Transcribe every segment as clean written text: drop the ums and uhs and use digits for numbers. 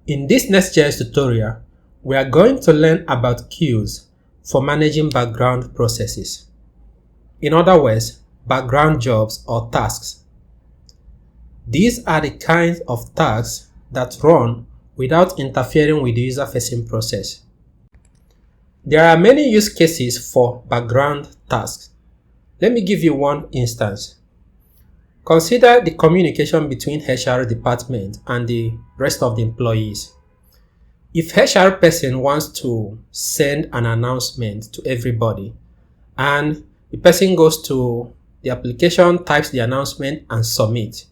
In this Nestjs tutorial, we are going to learn about queues for managing background processes. In other words, background jobs or tasks. These are the kinds of tasks that run without interfering with the user-facing process. There are many use cases for background tasks. Let me give you one instance. Consider the communication between HR department and the rest of the employees. If HR person wants to send an announcement to everybody and the person goes to the application, types the announcement and submit,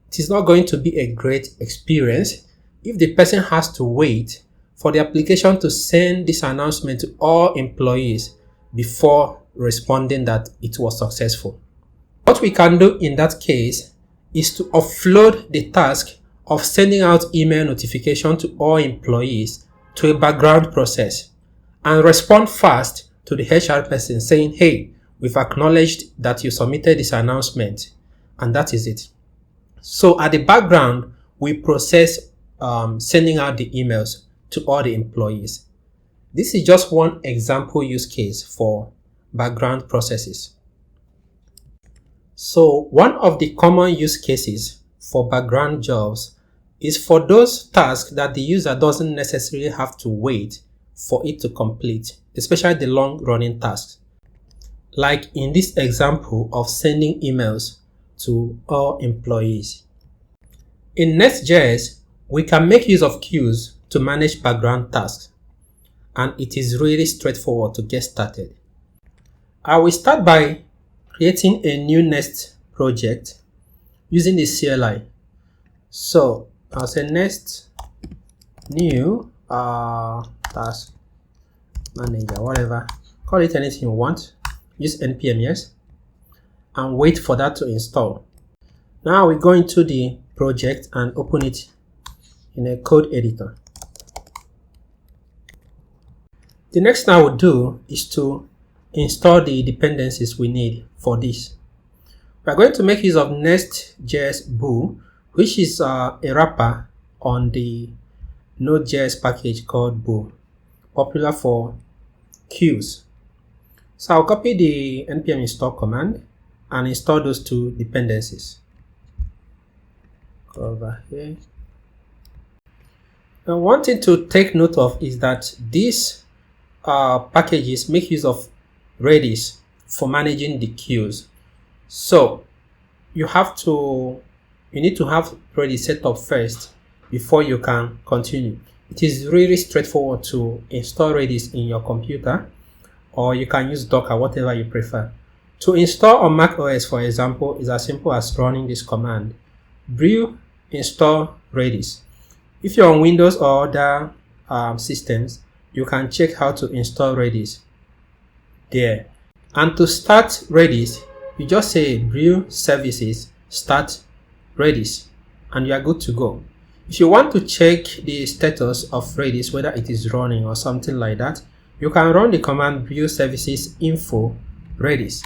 it is not going to be a great experience if the person has to wait for the application to send this announcement to all employees before responding that it was successful. What we can do in that case is to offload the task of sending out email notification to all employees to a background process and respond fast to the HR person saying, hey, we've acknowledged that you submitted this announcement, and that is it. So at the background, we process sending out the emails to all the employees. This is just one example use case for background processes. So one of the common use cases for background jobs is for those tasks that the user doesn't necessarily have to wait for it to complete, especially the long-running tasks. Like in this example of sending emails to all employees. In Nestjs, we can make use of queues to manage background tasks, and it is really straightforward to get started. I will start by creating a new Nest project using the CLI. So I'll say Nest new task manager, whatever, call it anything you want. Use npm, yes, and wait for that to install. Now we go into the project and open it in a code editor. The next thing I will do is to install the dependencies we need for this. We are going to make use of Nestjs Boo, which is a wrapper on the Node.js package called Boo, popular for queues. So I'll copy the npm install command and install those two dependencies. Go over here. Now one thing to take note of is that these packages make use of Redis for managing the queues. So you need to have Redis set up first before you can continue. It is really straightforward to install Redis in your computer, or you can use Docker, whatever you prefer. To install on Mac OS, for example, is as simple as running this command: brew install Redis. If you're on Windows or other systems, you can check how to install Redis there. And to start Redis, you just say brew services start Redis and you are good to go. If you want to check the status of Redis, whether it is running or something like that, you can run the command brew services info Redis.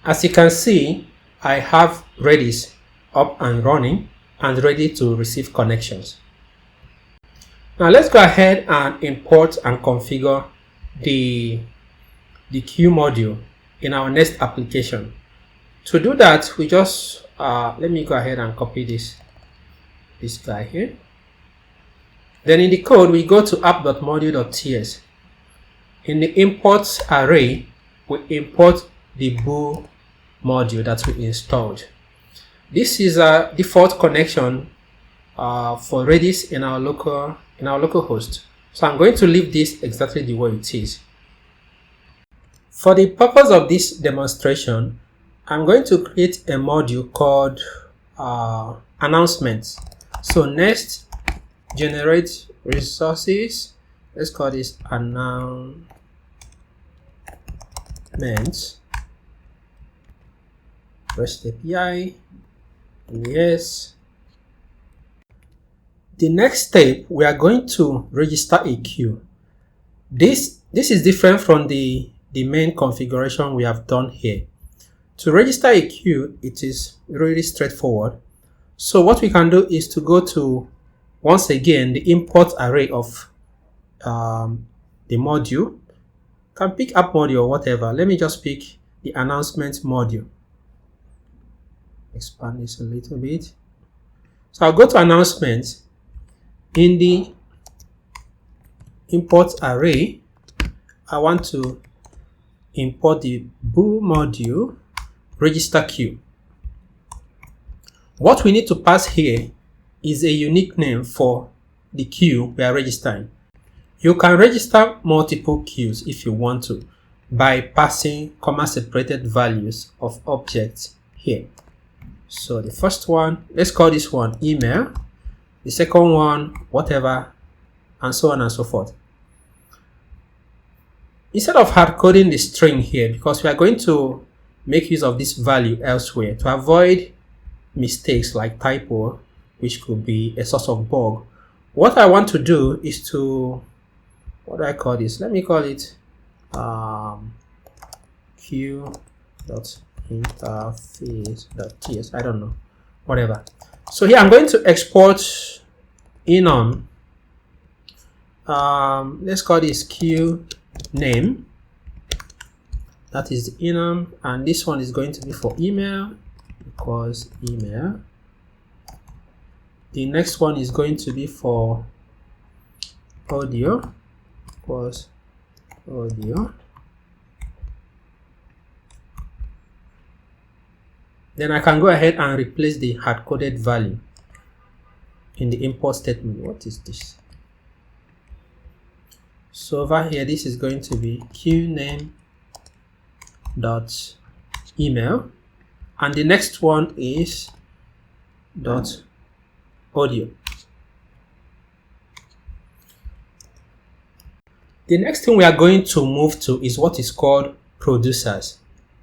As you can see, I have Redis up and running and ready to receive connections. Now let's go ahead and import and configure the queue module in our Nest application. To do that, we just let me go ahead and copy this guy here. Then in the code, we go to app.module.ts. In the import array, we import the Boo module that we installed. This is a default connection for Redis in our local host. So I'm going to leave this exactly the way it is. For the purpose of this demonstration, I'm going to create a module called announcements. So Nest generate resources. Let's call this announcements. REST API. Yes. The next step, we are going to register a queue. This is different from the main configuration we have done here. To register a queue, it is really straightforward. So what we can do is to go to Once again, the import array of the module, can pick app module or whatever. Let me just pick the announcement module. Expand this a little bit. So I'll go to announcement. In the import array, I want to import the bool module register queue. What we need to pass here is a unique name for the queue we are registering. You can register multiple queues if you want to by passing comma separated values of objects here. So the first one, let's call this one email, the second one whatever, and so on and so forth. Instead of hard coding the string here, because we are going to make use of this value elsewhere to avoid mistakes like typo, which could be a source of bug, what I want to do is to, what do I call this? Let me call it q.interface.ts. I don't know, whatever. So here I'm going to export enum. Let's call this q name. That is the enum, and this one is going to be for email because email. The next one is going to be for audio because audio. Then I can go ahead and replace the hard-coded value in the import statement. What is this? So over here, this is going to be qname.email, and the next one is .audio. The next thing we are going to move to is what is called producers,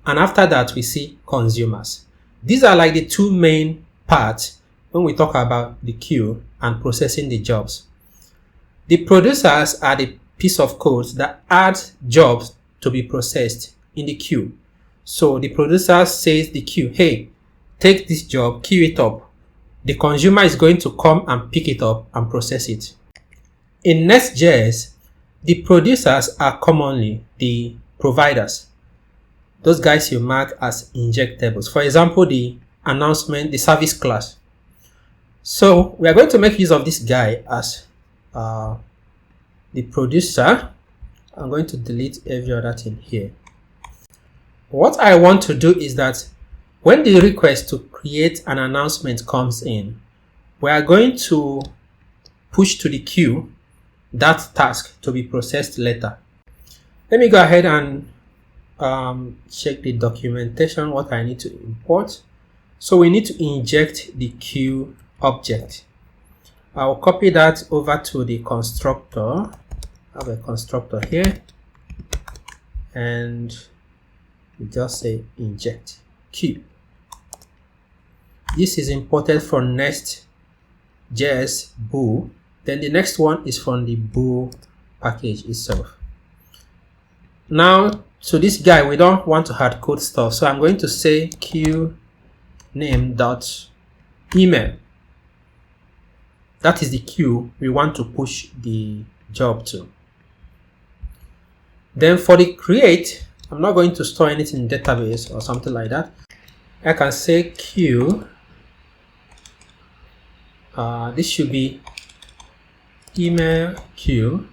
and after that we see consumers. These are like the two main parts when we talk about the queue and processing the jobs. The producers are the piece of code that adds jobs to be processed in the queue. So the producer says the queue, hey, take this job, queue it up. The consumer is going to come and pick it up and process it. In Nestjs, the producers are commonly the providers. Those guys you mark as injectables. For example, the announcement, the service class. So we are going to make use of this guy as the producer. I'm going to delete every other thing here. What I want to do is that when the request to create an announcement comes in, we are going to push to the queue that task to be processed later. Let me go ahead and check the documentation, what I need to import. So we need to inject the queue object. I'll copy that over to the constructor. I have a constructor here, and we just say inject queue. This is imported from Nestjs bool. Then the next one is from the bool package itself. Now to this guy, we don't want to hard code stuff, so I'm going to say queue name.email. That is the queue we want to push the job to. Then for the create, I'm not going to store anything in database or something like that. I can say queue. This should be email queue.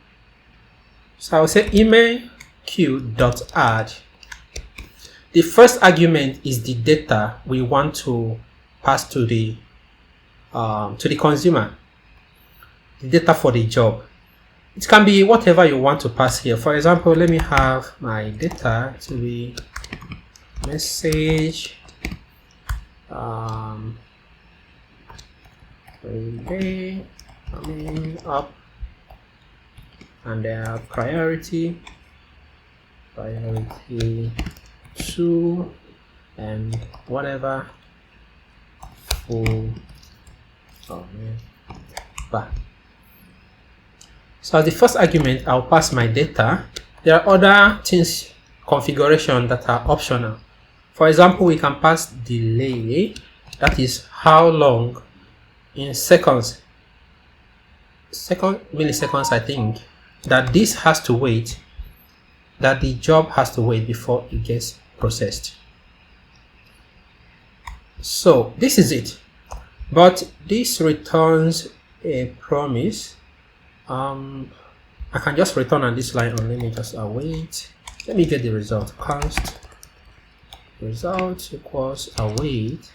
So I'll say email queue.add. The first argument is the data we want to pass to the consumer. The data for the job. It can be whatever you want to pass here. For example, let me have my data to be message day coming up, and priority 2 and whatever full back. So as the first argument, I'll pass my data. There are other things, configuration, that are optional. For example, we can pass delay, that is how long in seconds milliseconds, I think, that this has to wait, that the job has to wait before it gets processed. So this is it, but this returns a promise. I can just return on this line, or let me just await. Let me get the result. Const result equals await.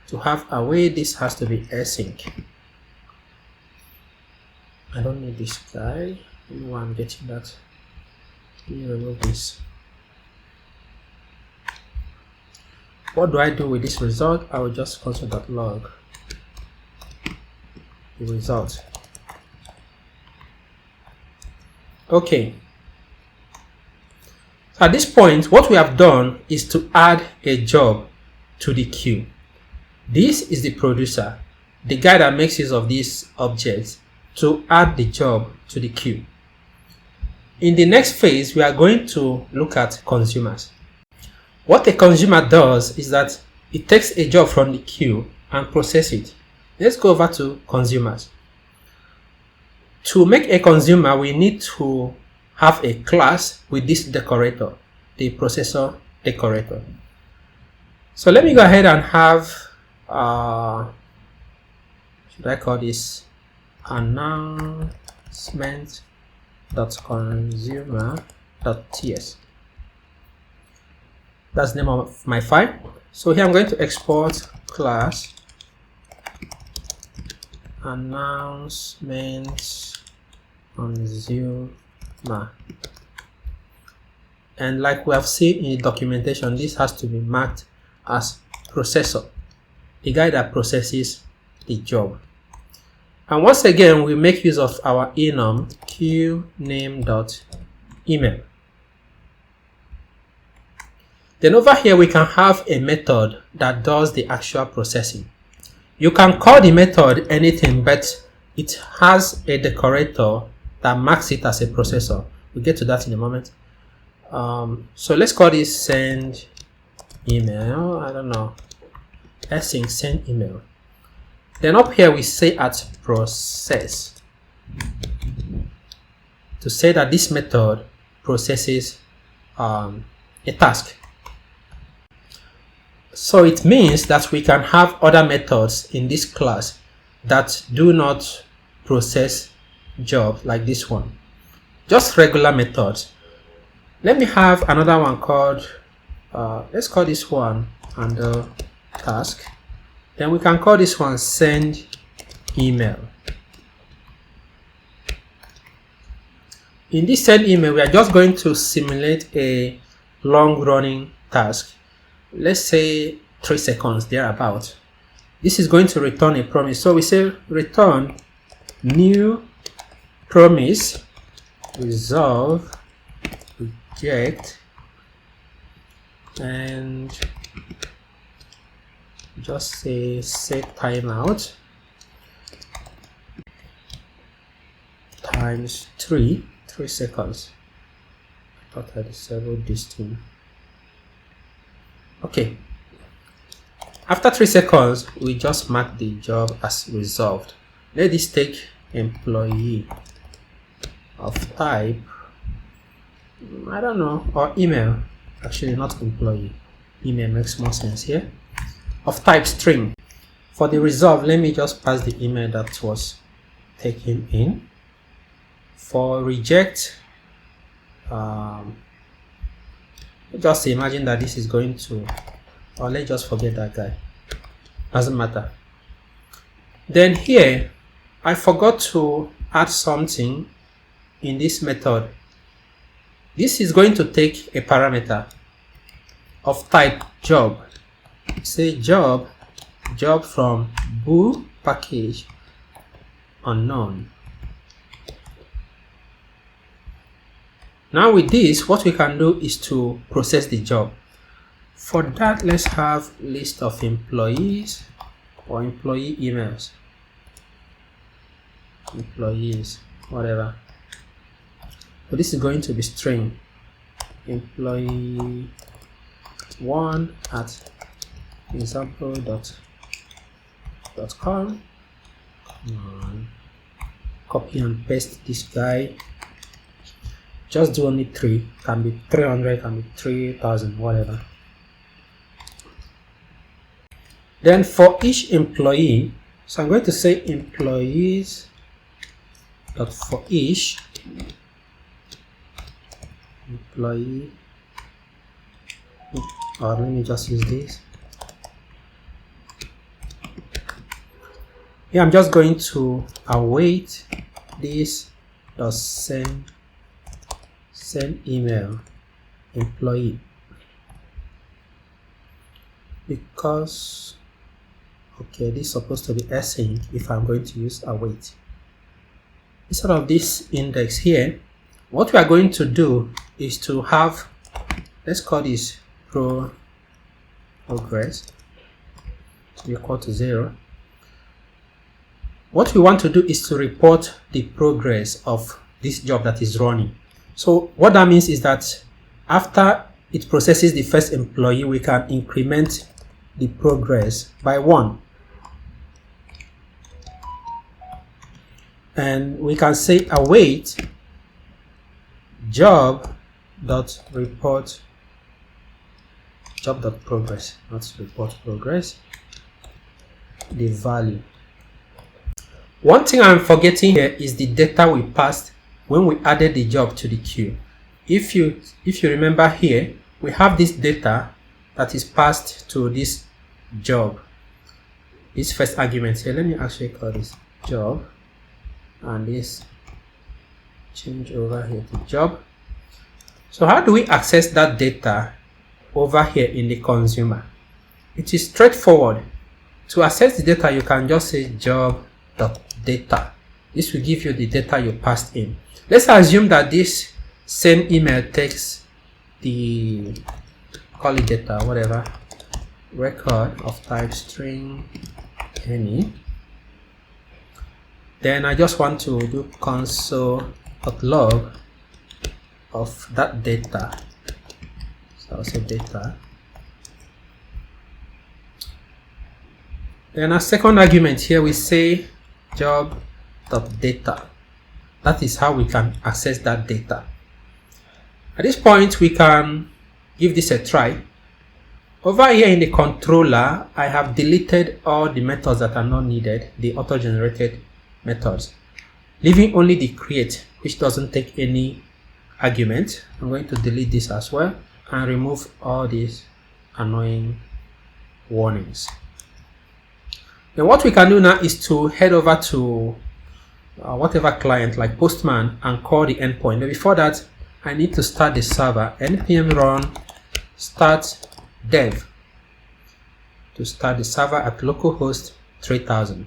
To have await, this has to be async. I don't need this guy. Why I'm getting that. Let me remove this. What do I do with this result? I will just console.log the result. Okay. At this point, what we have done is to add a job to the queue. This is the producer, the guy that makes use of these objects to add the job to the queue. In the next phase, we are going to look at consumers. What a consumer does is that it takes a job from the queue and processes it. Let's go over to consumers. To make a consumer, we need to have a class with this decorator, the processor decorator. So let me go ahead and have, should I call this announcement.consumer.ts. That's the name of my file. So here I'm going to export class announcement consumer. And like we have seen in the documentation, this has to be marked as processor, the guy that processes the job. And once again, we make use of our enum queuename.email. Then over here, we can have a method that does the actual processing. You can call the method anything, but it has a decorator that marks it as a processor. We'll get to that in a moment. So let's call this send email. I don't know. Async send email. Then up here, we say at process to say that this method processes a task. So it means that we can have other methods in this class that do not process jobs like this one, just regular methods. Let me have another one called, let's call this one under task. Then we can call this one send email. In this send email, we are just going to simulate a long running task. Let's say 3 seconds thereabout. This is going to return a promise. So we say return new promise, resolve, reject, and just say set timeout times 3 seconds. I thought I disabled this thing. Okay. After 3 seconds, we just mark the job as resolved. Let this take employee of type, I don't know, or email. Actually, not employee. Email makes more sense here. Of type string. For the resolve, let me just pass the email that was taken in. For reject, just imagine that this is going to, or let's just forget that guy. Doesn't matter. Then here, I forgot to add something in this method. This is going to take a parameter of type job. Say job from bool package unknown. Now with this, what we can do is to process the job. For that, let's have list of employees or employee emails. Employees, whatever. So this is going to be string employee 1 at example.com, Copy and paste this guy. Just do only 3. Can be 300, can be 3000, whatever. Then for each employee, so I'm going to say employees dot for each employee, or let me just use this. Here I'm just going to await this dot send email employee, because okay, this is supposed to be async if I'm going to use await. Instead of this index here, what we are going to do is to have, let's call this progress equal to 0. What we want to do is to report the progress of this job that is running. So what that means is that after it processes the first employee, we can increment the progress by 1. And we can say await job.report job.progress, not report progress, the value. One thing I'm forgetting here is the data we passed when we added the job to the queue. If you remember here, we have this data that is passed to this job, this first argument here. Let me actually call this job, and this change over here to job. So how do we access that data over here in the consumer? It is straightforward. To access the data, you can just say job.data. This will give you the data you passed in. Let's assume that this same email takes the, call it data, whatever, record of type string any. Then I just want to do console.log of that data. So I'll say data. Then a second argument here, we say job.data. That is how we can access that data. At this point, we can give this a try. Over here in the controller, I have deleted all the methods that are not needed, the auto-generated methods, leaving only the create, which doesn't take any argument. I'm going to delete this as well and remove all these annoying warnings. Then what we can do now is to head over to whatever client like Postman and call the endpoint. But before that, I need to start the server. npm run start dev to start the server at localhost 3000.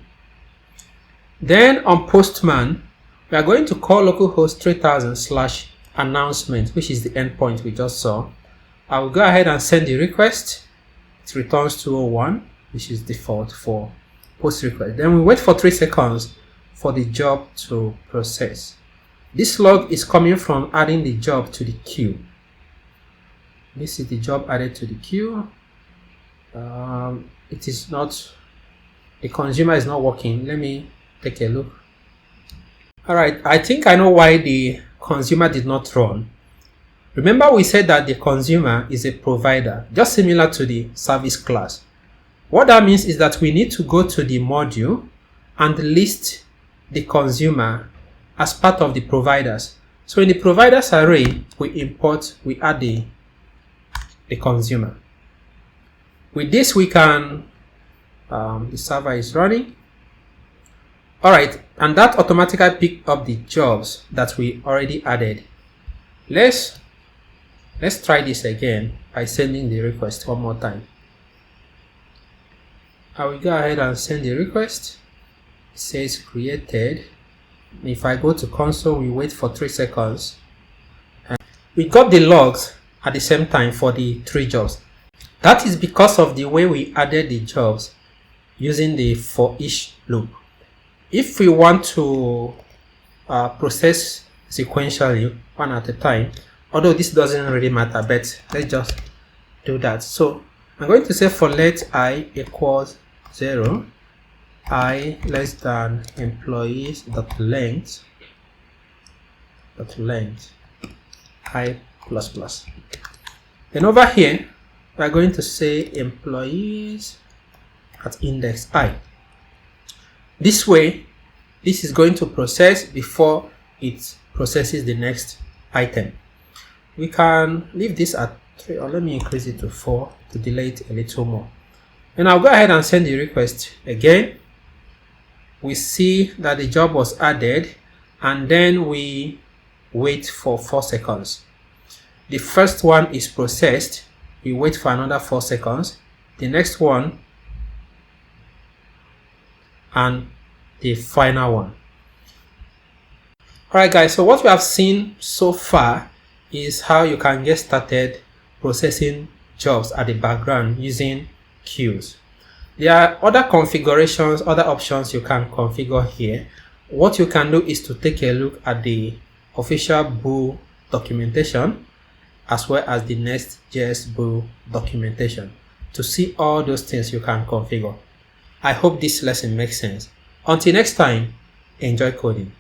Then on Postman, we are going to call localhost 3000/announcement, which is the endpoint we just saw. I will go ahead and send the request. It returns 201, which is default for post request. Then we wait for 3 seconds for the job to process. This log is coming from adding the job to the queue. This is the job added to the queue. It is not, the consumer is not working. Let me take a look. All right, I think I know why the consumer did not run. Remember we said that the consumer is a provider, just similar to the service class. What that means is that we need to go to the module and list the consumer as part of the providers. So in the providers array, we add the consumer. With this, we can, the server is running. All right, and that automatically picked up the jobs that we already added. Let's try this again by sending the request one more time. I will go ahead and send the request. It says created. If I go to console, we wait for 3 seconds. And we got the logs at the same time for the 3 jobs. That is because of the way we added the jobs using the for each loop. If we want to process sequentially one at a time, although this doesn't really matter, but let's just do that. So I'm going to say for let I equals 0, I less than employees dot length I plus plus. Then over here we are going to say employees at index I. This way, this is going to process before it processes the next item. We can leave this at 3, or let me increase it to 4 to delay it a little more. And I'll go ahead and send the request again. We see that the job was added, and then we wait for 4 seconds. The first one is processed. We wait for another 4 seconds. The next one and the final one. Alright guys, so what we have seen so far is how you can get started processing jobs at the background using queues. There are other configurations, other options you can configure here. What you can do is to take a look at the official Boo documentation as well as the Nestjs Boo documentation to see all those things you can configure. I hope this lesson makes sense. Until next time, enjoy coding.